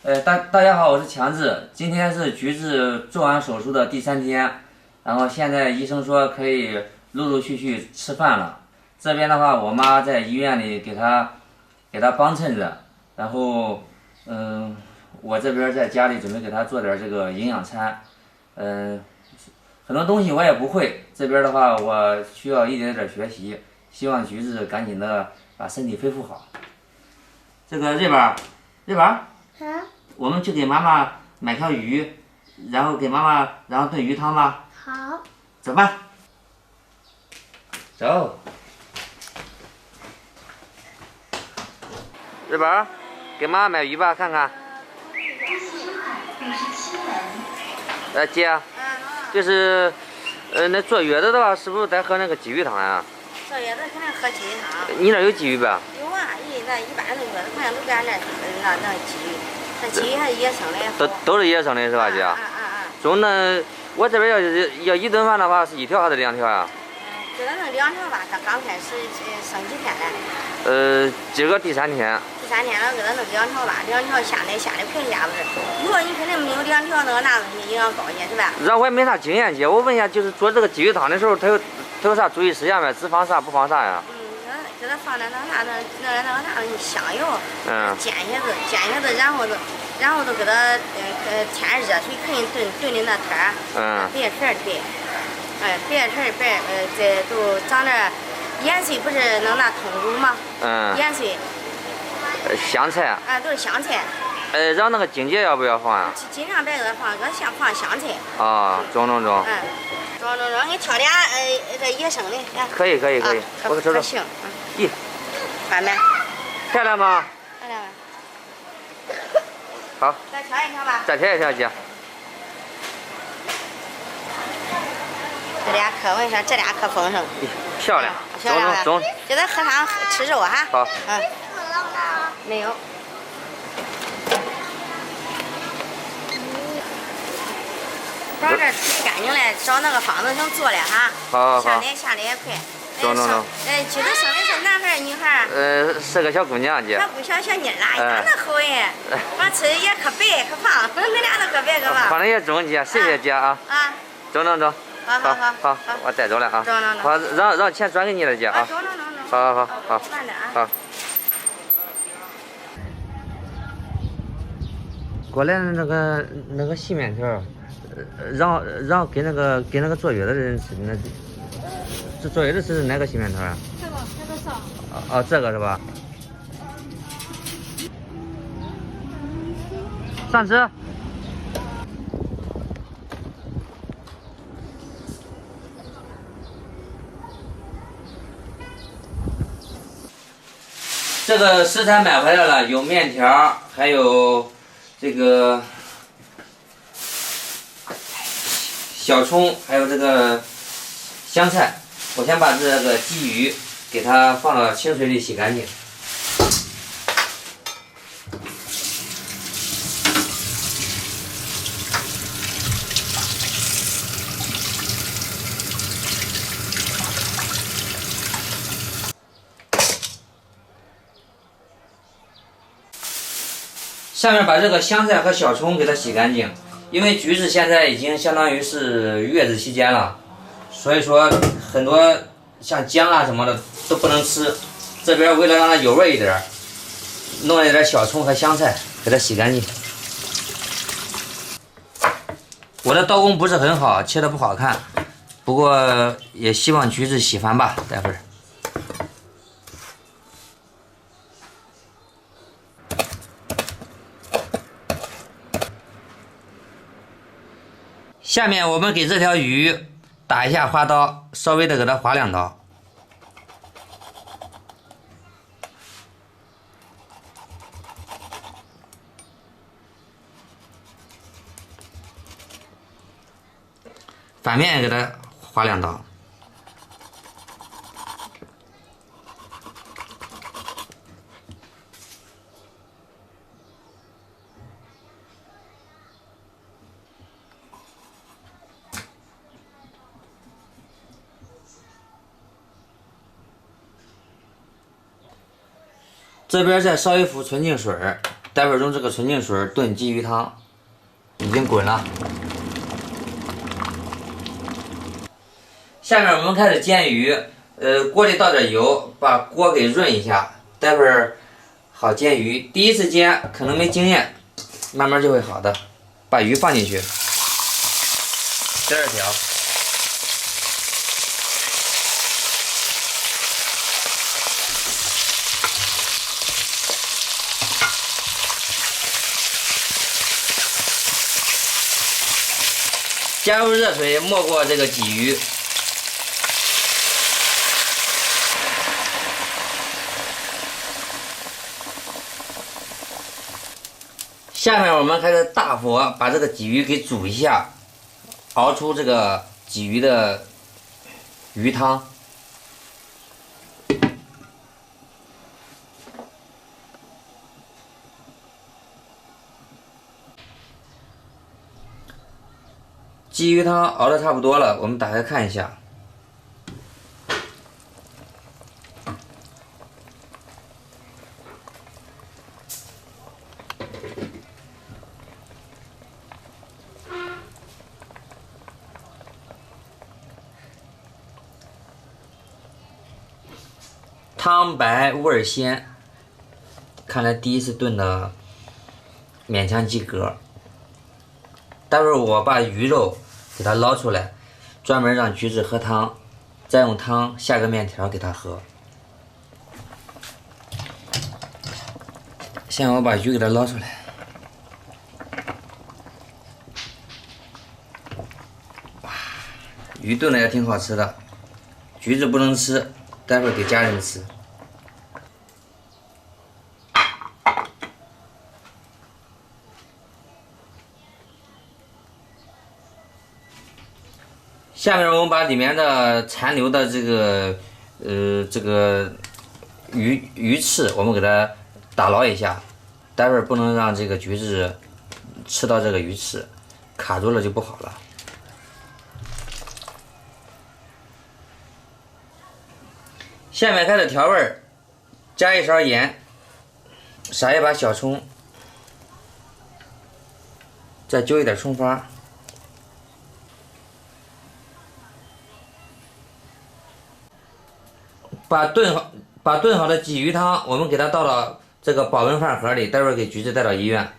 大家好，我是强志。今天是橘子做完手术的第3天，然后现在医生说可以陆陆续续吃饭了。这边的话，我妈在医院里给他帮衬着，然后我这边在家里准备给他做点这个营养餐，很多东西我也不会，这边的话我需要一点点学习，希望橘子赶紧的把身体恢复好。这个瑞宝，我们去给妈妈买条鱼，然后给妈妈炖鱼汤吧。好。走吧。走。瑞宝，给妈妈买鱼吧，看看。姐，就是那坐月子的话，是不是得喝那个鲫鱼汤呀？坐月子肯定喝鲫鱼汤。你那有鲫鱼吧？有啊，那一般的月子好像都搁俺那鲫鱼，那鲫鱼还是野生的。都是野生的是吧，姐？中那我这边要一顿饭的话，是1条还是2条呀？给他弄2条吧，他刚开始生几天了？今个第3天。第3天了，给他弄2条吧，2条下来排一下不是？如果你肯定没有2条，那东西营养高些是吧？我也没啥经验，姐，我问一下，就是做这个鲫鱼汤的时候，它有啥注意事项没？只放啥不放啥呀？给他放点那香油，煎些子，然后都给他添热水，肯定炖的那汤别皮儿对，别皮儿再都长点盐水，不是弄那通乳吗？盐水。香菜。都是香菜。然后那个荆芥要不要放呀？尽量别给它放，像放香菜。中。中，给你挑俩这野生的。可以，我瞅瞅。行。咦，慢慢。漂亮吗？漂亮。好。再挑一条吧。再挑一条，姐。这俩可我跟你说，这俩可丰盛。漂亮。中。给他喝汤吃肉哈。好。没有。把这洗干净了，找那个方子上做了哈。好。下来也快。中。橘子生的是男孩女孩？是个小姑娘，姐。小妮儿啦，长得好哎，完吃的也可白可胖，恁俩都可白可胖。胖的也中，姐，谢谢姐啊。中。好，我带走了啊。好，让钱转给你了，姐啊。好。慢点啊。好。过来那个细面条，让给那个坐月子的人吃的这坐月子吃的哪个细面条啊？这个上。这个是吧？上吃。这个食材买回来了，有面条，还有这个小葱，还有这个香菜。我先把这个鲫鱼给它放到清水里洗干净。下面把这个香菜和小葱给它洗干净，因为橘子现在已经相当于是月子期间了，所以说很多像姜啊什么的都不能吃。这边为了让它有味一点，弄了一点小葱和香菜给它洗干净。我的刀工不是很好，切的不好看，不过也希望橘子喜欢吧，待会儿。下面我们给这条鱼打一下花刀，稍微的给它划2刀。反面给它划2刀。这边再烧一壶纯净水，待会儿用这个纯净水炖鲫鱼汤，已经滚了。下面我们开始煎鱼，锅里倒点油，把锅给润一下，待会儿好煎鱼。第一次煎可能没经验，慢慢就会好的。把鱼放进去，第二条。加入热水没过这个鲫鱼，下面我们开始大火把这个鲫鱼给煮一下，熬出这个鲫鱼的鱼汤。鲫鱼汤熬的差不多了，我们打开看一下。汤白味鲜，看来第一次炖的勉强及格。待会儿我把鱼肉给它捞出来，专门让橘子喝汤，再用汤下个面条给它喝。先我把鱼给它捞出来。哇，鱼炖的也挺好吃的，橘子不能吃，待会儿给家人吃。下面我们把里面的残留的这个鱼翅，我们给它打捞一下，待会儿不能让这个橘子吃到这个鱼翅，卡住了就不好了。下面开始调味儿，加一勺盐，撒一把小葱，再揪一点葱花。把炖好的鲫鱼汤，我们给它倒到这个保温饭盒里，待会儿给橘子带到医院。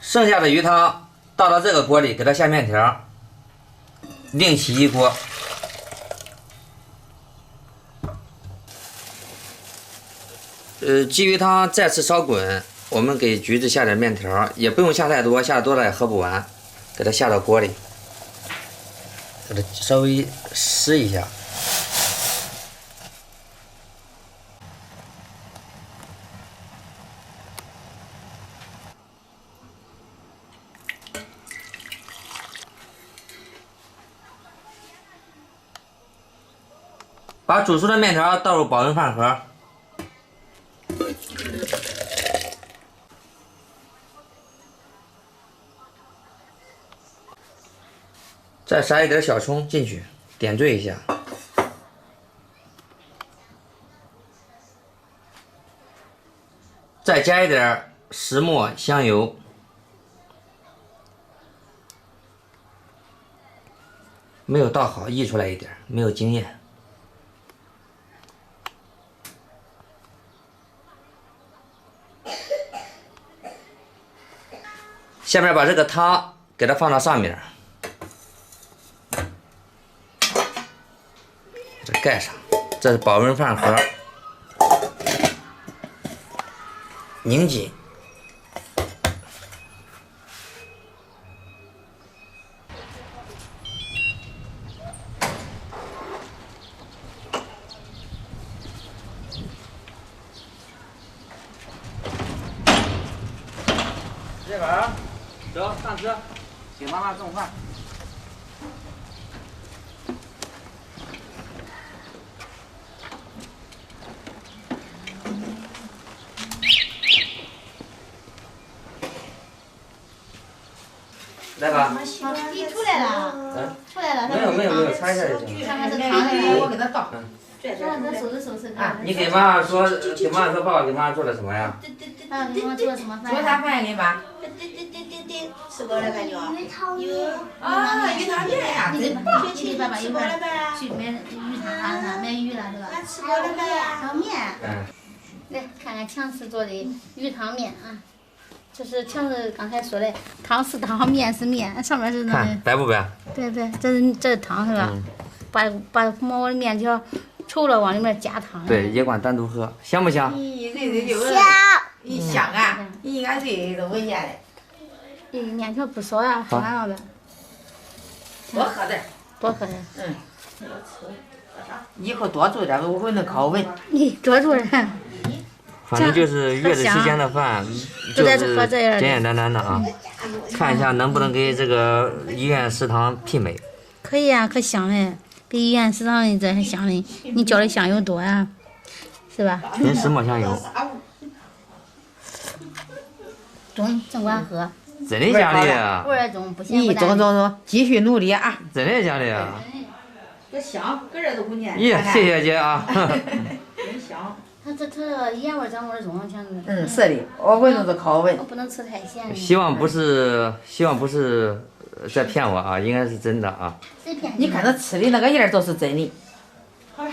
剩下的鱼汤倒到这个锅里，给它下面条，另起一锅。鲫鱼汤再次烧滚。我们给橘子下点面条，也不用下太多，下多了也喝不完。给它下到锅里，给它稍微湿一下。把煮熟的面条倒入保温饭盒。再撒一点小葱进去，点缀一下。再加一点石磨、香油。没有倒好，溢出来一点，没有经验。下面把这个汤给它放到上面。盖上，这是保温饭盒，拧紧。这边走上车，给妈妈送饭。来吧。你出来了？没有，擦一下就行。看看这汤的，我给他倒。让他收拾收拾看。你给妈妈说，爸爸给妈妈做的什么呀？啊，给妈妈做了什么饭？做啥饭呀，你妈？吃过了感觉。啊，鱼汤面呀。你给爸爸一会儿去买鱼汤啊，买鱼了是吧？吃过了没呀？汤面。来看看强势做的鱼汤面啊，这是强势刚才说的汤是汤，面是面，上面是那个。白不白？对，这是汤是吧？把磨的面条稠了往里面加汤。对，也管单独喝，香不香？香。香啊！你看这都闻见了。面条不少呀，喝完了呗。多喝点。多喝点。以后多做点，我能好闻。你多做点。反正就是月子期间的饭，就是简简单单的啊。看一下能不能给这个医院食堂媲美。可以啊，可香嘞，比医院食堂的这还香嘞。你浇的香油多呀，是吧？纯石磨香油。总管喝。真的假的？味儿重，不咸不淡。中，继续努力啊！真的假的？这香，个人都闻见。咦，谢谢姐啊。真香。它盐味掌握的重，强子。是的，我闻着都好闻。我不能吃太咸。希望不是在骗我啊，应该是真的啊。你看他吃的那个样都是真的。好了。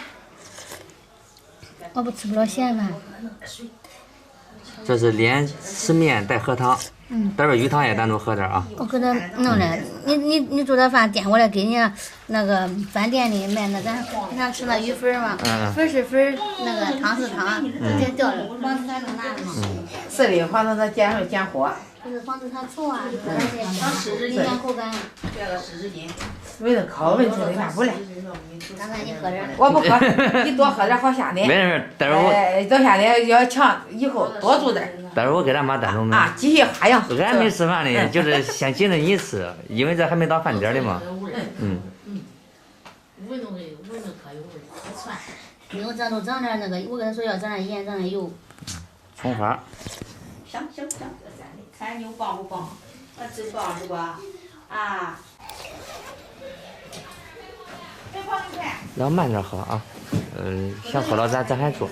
我不吃不了咸饭。这是连吃面带喝汤。待会儿鱼汤也单独喝点啊。我给他弄来，你做点饭点过来给你那个饭店里卖那咱经常吃那鱼粉嘛，粉是粉，那个汤是汤，直接掉了，防止它弄烂了嘛。是的，防止它减火。就是防止它臭啊，而且影响口感。这个湿纸巾。闻着好闻，吃的啥不来？刚才你喝点。我不喝，你多喝点好下奶。没事，待会儿多下奶要强，以后多做点。待会儿我给咱妈单独买。啊，继续哈样。俺没吃饭呢，就是先紧着你吃，因为这还没到饭点的嘛。闻着可有味儿，窜。牛咱都整点那个，我跟他说要整点盐，整点油。葱花。香，看牛棒不棒？真棒是吧？啊。要慢点喝啊，想喝了咱还做。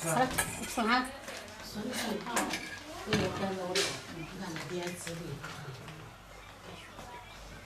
好了，吃完了。